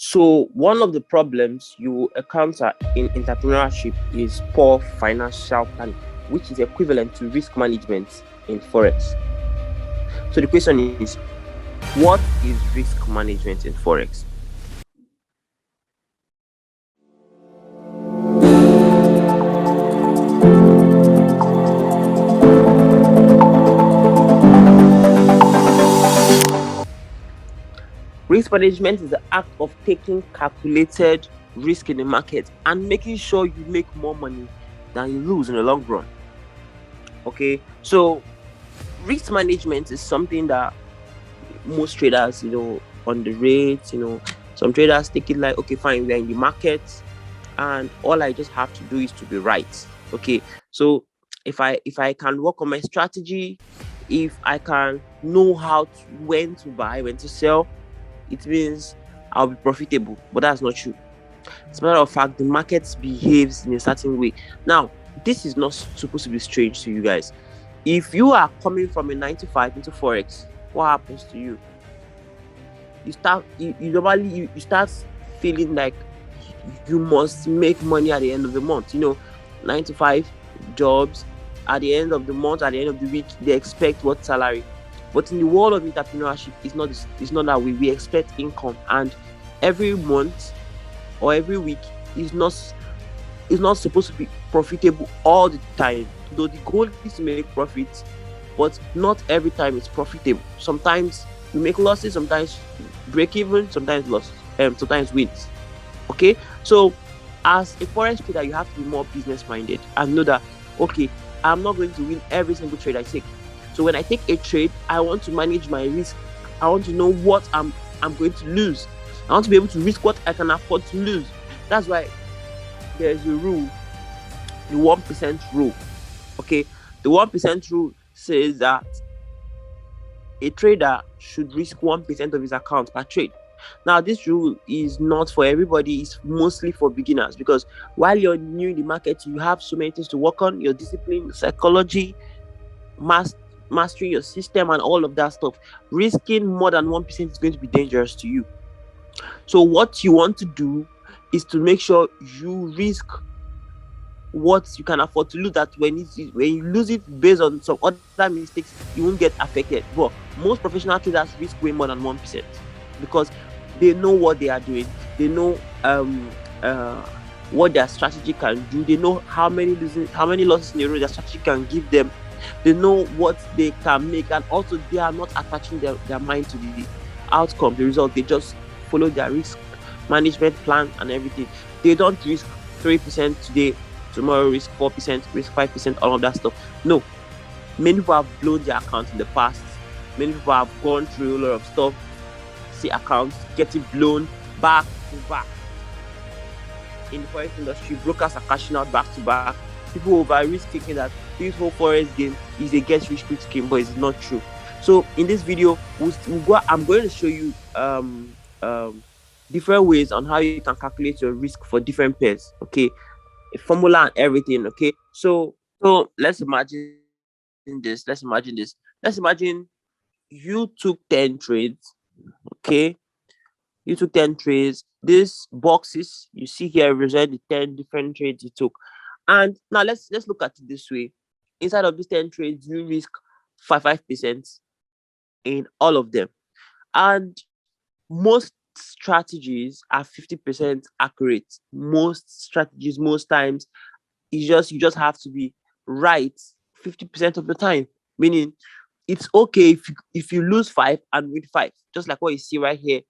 So one of the problems you encounter in entrepreneurship is poor financial planning, which is equivalent to risk management in Forex. So the question is, what is risk management in Forex? Risk management is the act of taking calculated risk in the market and making sure you make more money than you lose in the long run. Okay, so risk management is something that most traders, on the rates, some traders take it like, okay, fine, we're in the market, and all I just have to do is to be right. Okay, so if I can work on my strategy, if I can know when to buy, when to sell, it means I'll be profitable. But that's not true. As a matter of fact, the market behaves in a certain way. Now, this is not supposed to be strange to you guys. If you are coming from a 9 to 5 into Forex, what happens to you? You normally you start feeling like you must make money at the end of the month. 9 to 5 jobs, at the end of the month, at the end of the week, they expect what salary. But in the world of entrepreneurship, it's not that way. We expect income, and every month or every week is not supposed to be profitable all the time. Though the goal is to make profits, but not every time it's profitable. Sometimes you make losses, sometimes break even, sometimes losses, sometimes wins. Okay, so as a forex trader, you have to be more business minded and know that, okay, I'm not going to win every single trade I take. So when I take a trade, I want to manage my risk. I want to know what I'm going to lose. I want to be able to risk what I can afford to lose. That's why there's a rule, the 1% rule. Okay, the 1% rule says that a trader should risk 1% of his account per trade. Now, this rule is not for everybody, it's mostly for beginners, because while you're new in the market, you have so many things to work on: your discipline, psychology, mastering your system, and all of that stuff. Risking more than 1% is going to be dangerous to you. So, what you want to do is to make sure you risk what you can afford to lose, that when you lose it based on some other mistakes, you won't get affected. But most professional traders risk way more than 1%, because they know what they are doing. They know uh what their strategy can do. They know how many losses in a row their strategy can give them. They know what they can make, and also they are not attaching their mind to the outcome, the result. They just follow their risk management plan and everything. They don't risk 3% today, tomorrow risk 4%, risk 5%, all of that stuff. No, many people have blown their accounts in the past. Many people have gone through a lot of stuff, see accounts getting blown back to back. In the forex industry, brokers are cashing out back to back. People over risk, thinking that this whole forex game is a get rich quick scheme, but it's not true. So in this video, I'm going to show you different ways on how you can calculate your risk for different pairs. Okay, a formula and everything. Okay, so let's imagine you took 10 trades. Okay, you took 10 trades. These boxes you see here represent the 10 different trades you took. And now let's look at it this way. Inside of these 10 trades, you risk 5% in all of them. And most strategies are 50% accurate. Most strategies, most times, you just have to be right 50% of the time. Meaning, it's okay if you lose five and win five, just like what you see right here.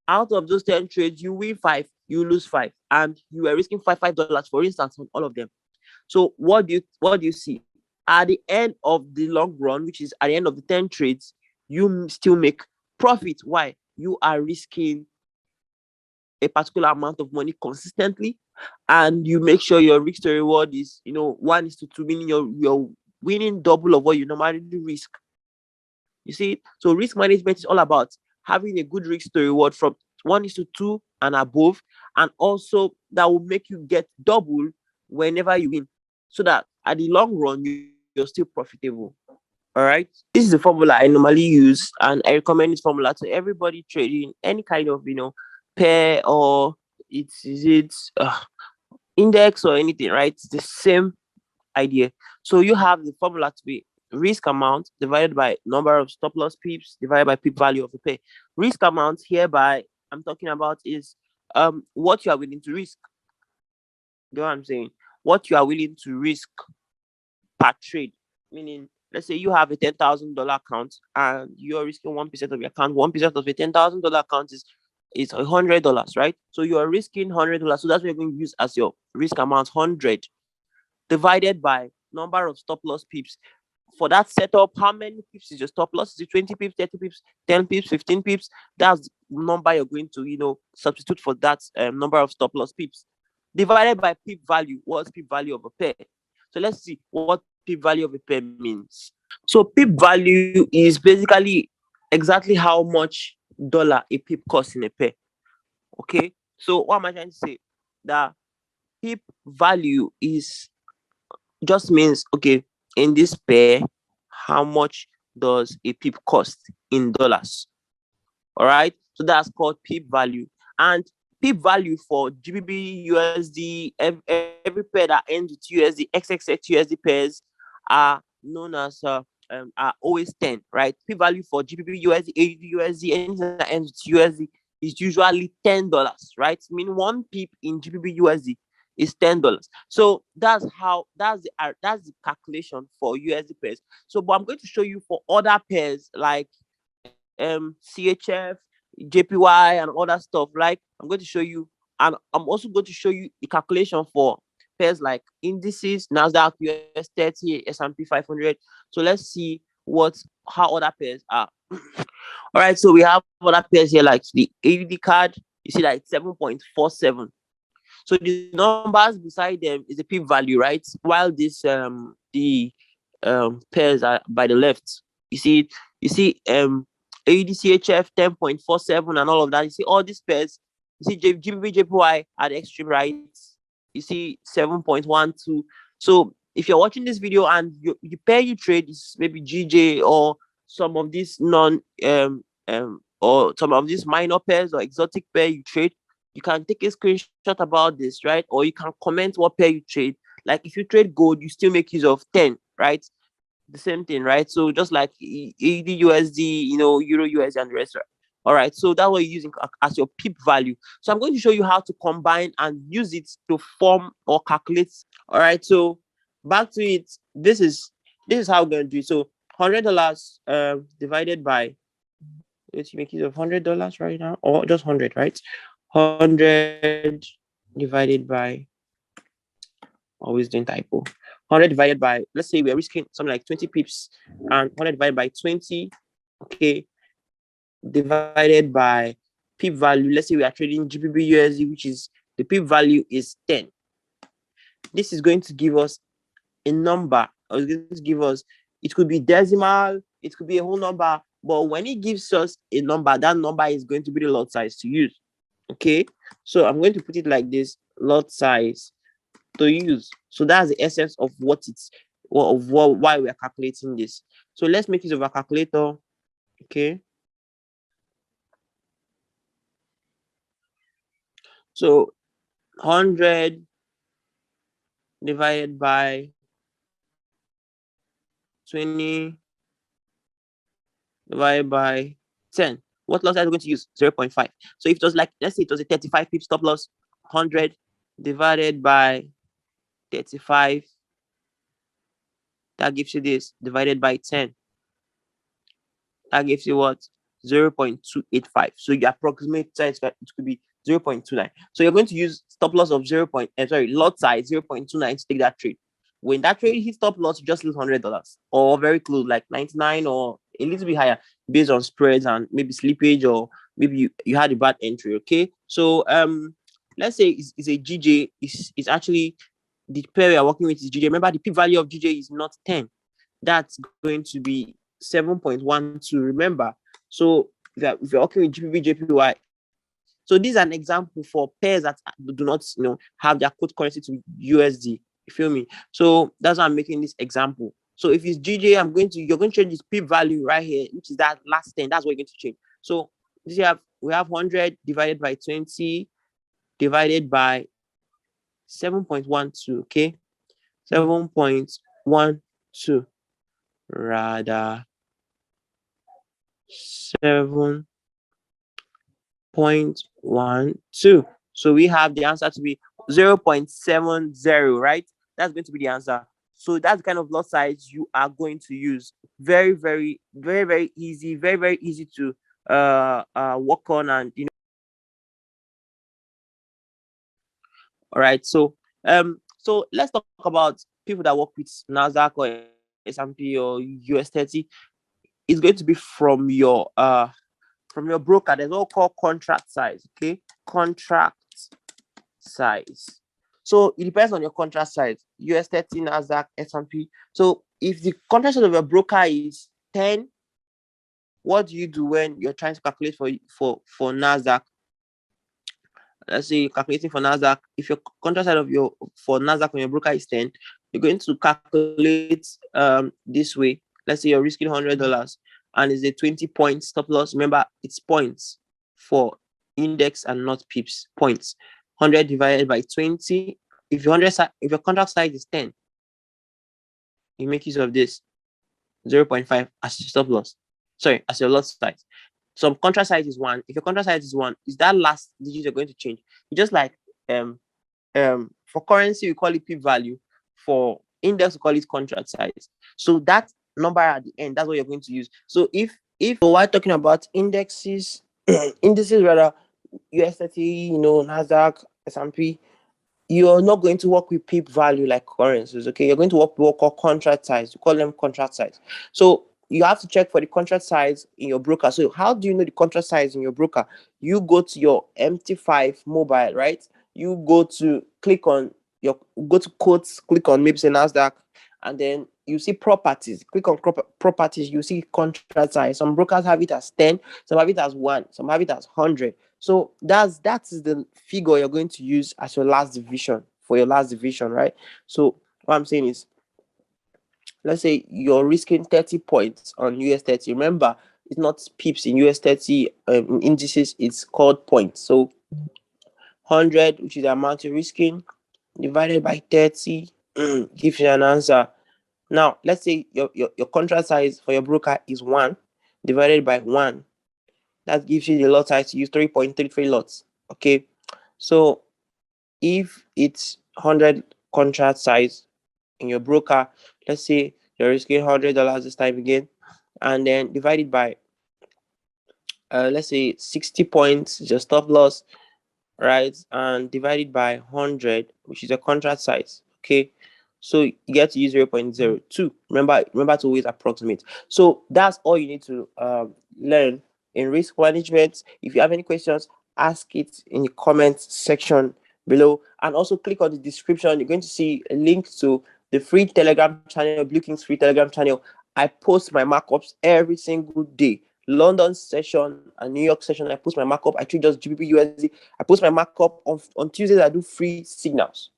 Out of those 10 trades, you win five, you lose five, and you are risking $5, for instance, on all of them. So what do you see? At the end of the long run, which is at the end of the 10 trades, you still make profit. Why? You are risking a particular amount of money consistently, and you make sure your risk to reward is 1:2, meaning you're winning double of what you normally risk. You see, so risk management is all about having a good risk to reward from 1:2 and above, and also that will make you get double whenever you win, so that at the long run you're still profitable. All right. This is the formula I normally use, and I recommend this formula to everybody trading any kind of pair, or is it index or anything, right? It's the same idea. So you have the formula to be risk amount divided by number of stop loss pips divided by pip value of the pair. Risk amount hereby I'm talking about is what you are willing to risk. You know what I'm saying? What you are willing to risk per trade. Meaning, let's say you have a $10,000 account and you're risking 1% of your account. 1% of a $10,000 account is $100, right? So you are risking $100. So that's what you're going to use as your risk amount, 100 divided by number of stop loss pips. For that setup, how many pips is your stop loss? Is it 20 pips, 30 pips, 10 pips, 15 pips? That's the number you're going to, substitute for that number of stop loss pips. Divided by pip value. What's pip value of a pair? So let's see what pip value of a pair means. So pip value is basically exactly how much dollar a pip costs in a pair. Okay. So what am I trying to say? The pip value is just means, okay, in this pair, how much does a pip cost in dollars? All right, so that's called pip value. And pip value for GBP, USD, every pair that ends with USD, XXX USD pairs are known as are always 10, right? Pip value for GBP, USD, AUD, USD, anything that ends with USD is usually $10, right? I mean, one pip in GBP USD is $10. So that's the calculation for USD pairs. So, but I'm going to show you for other pairs like CHF, JPY, and other stuff. Like I'm going to show you, and I'm also going to show you the calculation for pairs like indices, Nasdaq, US 30, S&P 500. So let's see how other pairs are. All right, so we have other pairs here like the ADD card. You see that it's 7.47. So the numbers beside them is the pip value, right? While this the pairs are by the left. You see ADCHF 10.47 and all of that. You see all these pairs. You see GBP JPY at the extreme right. You see 7.12. So if you're watching this video and you pair you trade is maybe GJ or some of these non or some of these minor pairs or exotic pair you trade, you can take a screenshot about this, right? Or you can comment what pair you trade. Like if you trade gold, you still make use of 10, right? The same thing, right? So just like AD USD, Euro USD and the rest, right? All right. So that's what you're using as your pip value. So I'm going to show you how to combine and use it to form or calculate. All right. So back to it. This is how we're going to do it. So $100 divided by, let's make use of $100 right now, or just 100, right? 100 divided by, always doing typo. 100 divided by, let's say we're risking something like 20 pips, and 100 divided by 20, okay, divided by pip value. Let's say we are trading GBP USD, which is the pip value is 10. This is going to give us a number, or it's going to give us, it could be decimal, it could be a whole number, but when it gives us a number, that number is going to be the lot size to use. Okay, so I'm going to put it like this: lot size to use. So that's the essence of why we're calculating this. So let's make use of a calculator. Okay. So 100 divided by 20 divided by 10. What loss are we going to use? 0.5. So if it was like, let's say it was a 35 pip stop loss, 100 divided by 35, that gives you this, divided by 10. That gives you what? 0.285. So your approximate size, it could be 0.29. So you're going to use stop loss of lot size 0.29 to take that trade. When that trade hits stop loss, you just lose $100 or very close, like 99 or a little bit higher based on spreads and maybe slippage, or maybe you had a bad entry. Okay. So let's say it's a GJ, is actually the pair we are working with is GJ. Remember, the p value of GJ is not 10. That's going to be 7.12. Remember, so if you're working with GBP, JPY, so this is an example for pairs that do not, have their code currency to USD. You feel me? So that's why I'm making this example. So if it's GJ, you're going to change this P value right here, which is that last 10. That's what you're going to change. So you have we have 100 divided by 20 divided by 7.12. Okay, 7.12 rather 7.12. So we have the answer to be 0.70, right? That's going to be the answer. So that's the kind of lot size you are going to use. Very, very, very, very easy. Very, very easy to work on, and all right. So let's talk about people that work with Nasdaq or S&P or US 30. It's going to be from your broker. There's what called contract size. Okay, contract size. So it depends on your contract size. US 30, Nasdaq, S&P. So if the contract size of your broker is 10, what do you do when you're trying to calculate for Nasdaq? Let's say you're calculating for Nasdaq. If your contract size of your for Nasdaq when your broker is 10, you're going to calculate this way. Let's say you're risking $100 and it's a 20 point stop loss. Remember, it's points for index and not pips. Points. 100 divided by 20. If your contract size is 10, you make use of this 0.5 as your stop loss. Sorry, as your lot size. Some contract size is 1. If your contract size is 1, is that last digit you're going to change? It's just like for currency we call it pip value. For index we call it contract size. So that number at the end, that's what you're going to use. So if while talking about indexes, indices rather, US 30, Nasdaq, S&P, you're not going to work with pip value like currencies. Okay, you're going to work with what called contract size. We call them contract size. So you have to check for the contract size in your broker. So how do you know the contract size in your broker? You go to your MT5 mobile, right? You go to go to quotes, click on maybe say Nasdaq, and then you see properties. Click on properties, you see contract size. Some brokers have it as 10, some have it as 1, some have it as 100. So that is the figure you're going to use as your last division for your last division, right? So what I'm saying is, let's say you're risking 30 points on US 30. Remember, it's not pips in US 30 indices, it's called points. So 100, which is the amount you're risking, divided by 30, gives you an answer. Now, let's say your contract size for your broker is 1 divided by 1. That gives you the lot size to use 3.33 lots. Okay. So if it's 100 contract size in your broker, let's say you're risking $100 this time again, and then divided by let's say 60 points is your stop loss, right? And divided by 100, which is a contract size. Okay, so you get to use 0.02. Remember to always approximate. So that's all you need to learn in risk management. If you have any questions, ask it in the comment section below, and also click on the description. You're going to see a link to the free Telegram channel, Blue King's free Telegram channel. I post my markups every single day. London session and New York session, I post my markup. I treat just GBP USD. I post my markup on Tuesdays. I do free signals.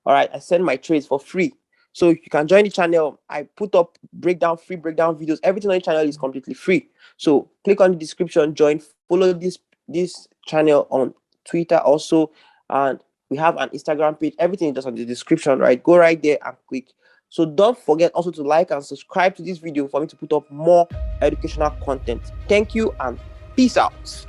All right, I send my trades for free. So you can join the channel. I put up free breakdown videos. Everything on the channel is completely free. So click on the description, join, follow this channel on Twitter also, and we have an Instagram page. Everything is just on the description, right? Go right there and click. So don't forget also to like and subscribe to this video for me to put up more educational content. Thank you and peace out.